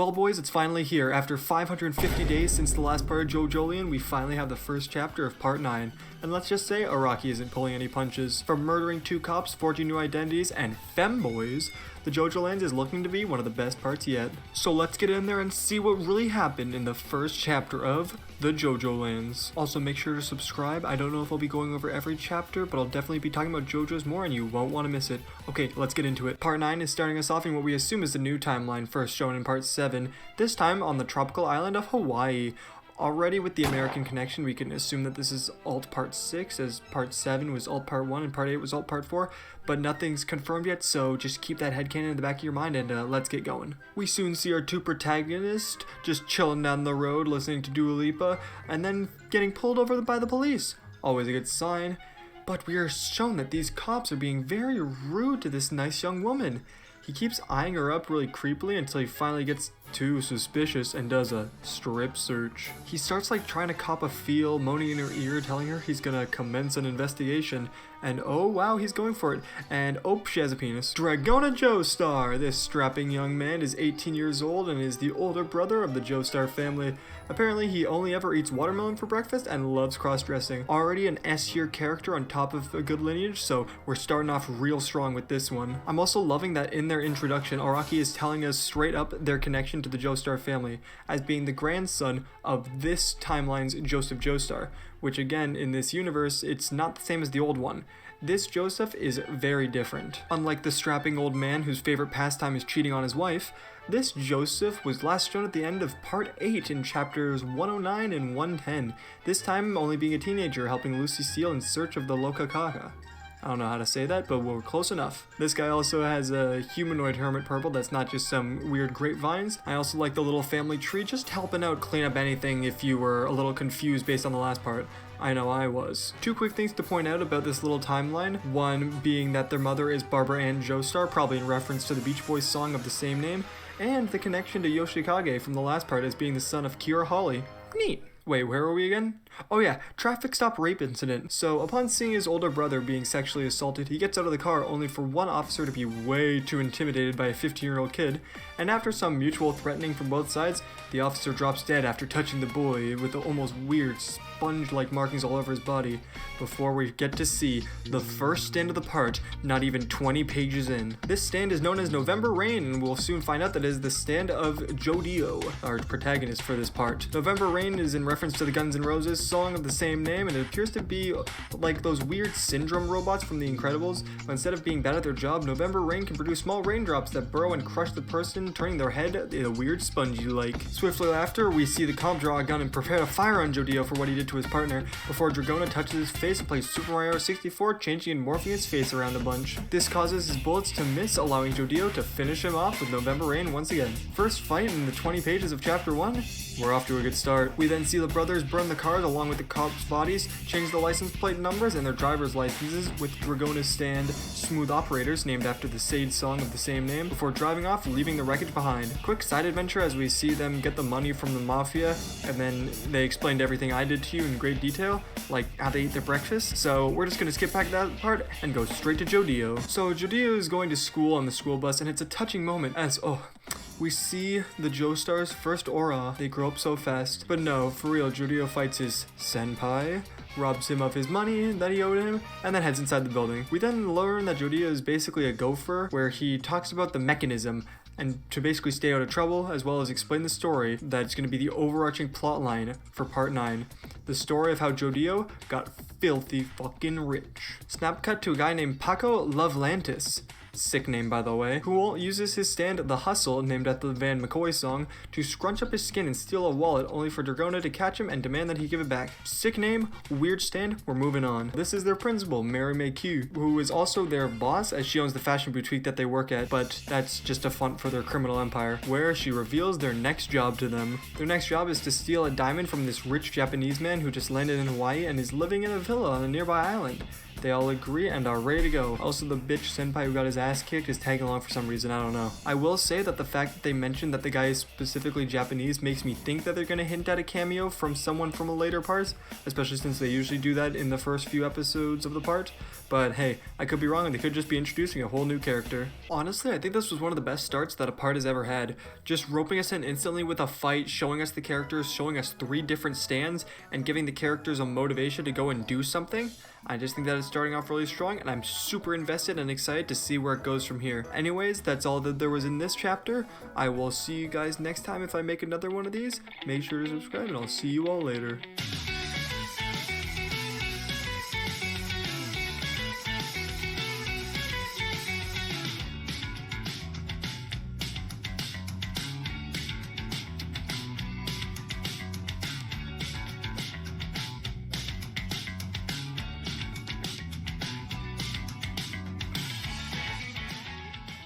Well boys, it's finally here. After 550 days since the last part of Jojoland, we finally have the first chapter of part 9. And let's just say Araki isn't pulling any punches. From murdering 2 cops, forging new identities, and femboys, the Jojolands is looking to be one of the best parts yet. So let's get in there and see what really happened in the first chapter of the Jojolands. Also make sure to subscribe. I don't know if I'll be going over every chapter, but I'll definitely be talking about JoJo's more and you won't want to miss it. Okay, let's get into it. Part 9 is starting us off in what we assume is the new timeline first shown in part 7, this time on the tropical island of Hawaii. Already with the American connection, we can assume that this is alt part 6, as part 7 was alt part 1 and part 8 was alt part 4, but nothing's confirmed yet, so just keep that headcanon in the back of your mind and let's get going. We soon see our 2 protagonists just chilling down the road listening to Dua Lipa, and then getting pulled over by the police. Always a good sign, but we are shown that these cops are being very rude to this nice young woman. He keeps eyeing her up really creepily until he finally gets too suspicious and does a strip search. He starts like trying to cop a feel, moaning in her ear, telling her he's gonna commence an investigation, and oh wow, he's going for it, and oh, she has a penis. Dragona Joestar! This strapping young man is 18 years old and is the older brother of the Joestar family. Apparently he only ever eats watermelon for breakfast and loves cross-dressing. Already an S-tier character on top of a good lineage, so we're starting off real strong with this one. I'm also loving that in their introduction, Araki is telling us straight up their connection to the Joestar family as being the grandson of this timeline's Joseph Joestar, which again, in this universe, it's not the same as the old one. This Joseph is very different. Unlike the strapping old man whose favorite pastime is cheating on his wife, this Joseph was last shown at the end of part 8 in chapters 109 and 110, this time only being a teenager helping Lucy Steele in search of the Lokakaka. I don't know how to say that, but we're close enough. This guy also has a humanoid hermit purple that's not just some weird grapevines. I also like the little family tree, just helping out clean up anything if you were a little confused based on the last part. I know I was. 2 quick things to point out about this little timeline. One being that their mother is Barbara Ann Joestar, probably in reference to the Beach Boys song of the same name, and the connection to Yoshikage from the last part as being the son of Kira Hawley. Neat. Wait, where were we again? Oh yeah, traffic stop rape incident. So upon seeing his older brother being sexually assaulted, he gets out of the car only for one officer to be way too intimidated by a 15-year-old kid, and after some mutual threatening from both sides, the officer drops dead after touching the boy with the almost weird sponge-like markings all over his body, before we get to see the first stand of the part, not even 20 pages in. This stand is known as November Rain, and we'll soon find out that it is the stand of Jodio, our protagonist for this part. November Rain is in reference to the Guns N' Roses song of the same name, and it appears to be like those weird syndrome robots from The Incredibles, but instead of being bad at their job, November Rain can produce small raindrops that burrow and crush the person, turning their head in a weird spongy-like. Swiftly after, we see the comp draw a gun and prepare to fire on Jodio for what he did to his partner, before Dragona touches his face and plays Super Mario 64, changing and morphing his face around a bunch. This causes his bullets to miss, allowing Jodio to finish him off with November Rain once again. First fight in the 20 pages of chapter 1? We're off to a good start. We then see the brothers burn the cars along with the cops' bodies, change the license plate numbers and their driver's licenses with Dragona's stand Smooth Operators, named after the Sage song of the same name, before driving off, leaving the wreckage behind. Quick side adventure as we see them get the money from the mafia, and then they explained everything I did to you in great detail, like how they eat their breakfast. So we're just gonna skip back to that part and go straight to Jodio. So Jodio is going to school on the school bus, and it's a touching moment as, we see the Joestar's first aura. They grow up so fast. But no, for real, Jodio fights his senpai, robs him of his money that he owed him, and then heads inside the building. We then learn that Jodio is basically a gopher, where he talks about the mechanism, and to basically stay out of trouble, as well as explain the story that's going to be the overarching plot line for part 9. The story of how Jodio got filthy fucking rich. Snap cut to a guy named Paco Lovelantis. Sick name, by the way, who uses his stand The Hustle, named after the Van McCoy song, to scrunch up his skin and steal a wallet, only for Dragona to catch him and demand that he give it back. Sick name, weird stand, we're moving on. This is their principal, Mary May Q, who is also their boss, as she owns the fashion boutique that they work at, but that's just a front for their criminal empire, where she reveals their next job to them. Their next job is to steal a diamond from this rich Japanese man who just landed in Hawaii and is living in a villa on a nearby island. They all agree and are ready to go. Also, the bitch senpai who got his ass kicked is tagging along for some reason, I don't know. I will say that the fact that they mentioned that the guy is specifically Japanese makes me think that they're gonna hint at a cameo from someone from a later part, especially since they usually do that in the first few episodes of the part. But hey, I could be wrong and they could just be introducing a whole new character. Honestly, I think this was one of the best starts that a part has ever had. Just roping us in instantly with a fight, showing us the characters, showing us 3 different stands, and giving the characters a motivation to go and do something. I just think that it's starting off really strong, and I'm super invested and excited to see where it goes from here. Anyways, that's all that there was in this chapter. I will see you guys next time if I make another one of these. Make sure to subscribe, and I'll see you all later.